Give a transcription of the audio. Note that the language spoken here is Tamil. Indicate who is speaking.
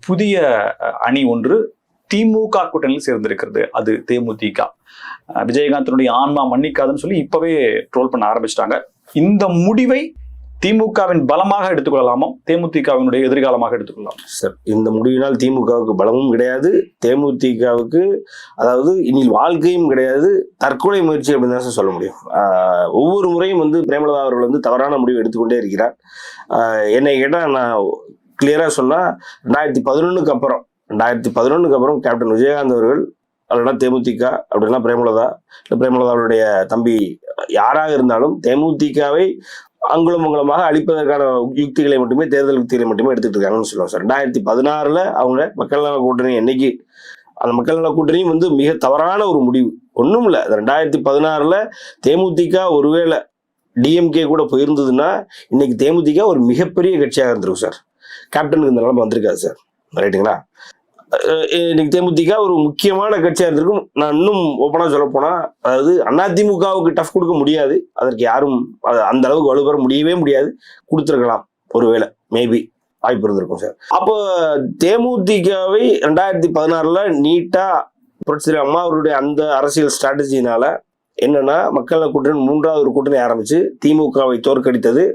Speaker 1: புதிய அணி ஒன்று திமுக கூட்டணியில் சேர்ந்திருக்கிறது. அது தேமுதிக. விஜயகாந்தனுடைய ஆன்மா மன்னிக்காதுன்னு சொல்லி இப்பவே ட்ரோல் பண்ண ஆரம்பிச்சிட்டாங்க. இந்த முடிவை திமுகவின் பலமாக எடுத்துக்கொள்ளலாமா, தேமுதிகவினுடைய எதிர்காலமாக எடுத்துக்கொள்ளலாம்?
Speaker 2: சார், இந்த முடிவினால் திமுகவுக்கு பலமும் கிடையாது, தேமுதிகவுக்கு அதாவது இனி வாழ்க்கையும் கிடையாது, தற்கொலை முயற்சி அப்படின்னு தான் சார் சொல்ல முடியும். ஒவ்வொரு முறையும் பிரேமலதா அவர்கள் தவறான முடிவு எடுத்துக்கொண்டே இருக்கிறார். என்னை கேட்டால் நான் கிளியராக சொன்னால் 2011க்கு அப்புறம் கேப்டன் விஜயகாந்த் அவர்கள் இல்லைன்னா தேமுதிக அப்படின்னா பிரேமலதா இல்லை பிரேமலதாவுடைய தம்பி யாராக இருந்தாலும் தேமுதிகவை அங்குலமங்கலமாக அழிப்பதற்கான யுக்திகளை மட்டுமே, தேர்தல் யுக்திகளை மட்டுமே எடுத்துட்டு இருக்காங்கன்னு சொல்லுவோம் சார். 2016 அவங்க மக்கள் நல கூட்டணி என்னைக்கு அந்த மக்கள் நல கூட்டணியும் மிக தவறான ஒரு முடிவு. ஒன்றும் இல்லை, 2016 தேமுதிக ஒருவேளை டிஎம்கே கூட போயிருந்ததுன்னா இன்னைக்கு தேமுதிக ஒரு மிகப்பெரிய கட்சியாக இருந்திருக்கும் சார். கேப்டனுக்கு இந்த நிலைமை வந்திருக்காது சார். ரைட்டுங்களா? இன்னைக்கு தேமுதிக ஒரு முக்கியமான கட்சியாக இருந்திருக்கும். நான் இன்னும் ஓப்பனாக சொல்ல போனா, அதாவது அதிமுகவுக்கு டஃப் கொடுக்க முடியாது, அதற்கு யாரும் அந்த அளவுக்கு வலுப்பெற முடியவே முடியாது. கொடுத்துருக்கலாம், ஒருவேளை மேபி வாய்ப்பு இருந்திருக்கும் சார். அப்போ தேமுதிகவை 2016 நீட்டா புரட்சி அம்மா அவருடைய அந்த அரசியல் ஸ்ட்ராட்டஜினால என்னன்னா, மக்கள் கூட்டணி 3வது ஒரு கூட்டணி ஆரம்பிச்சு திமுகவை தோற்கடித்தது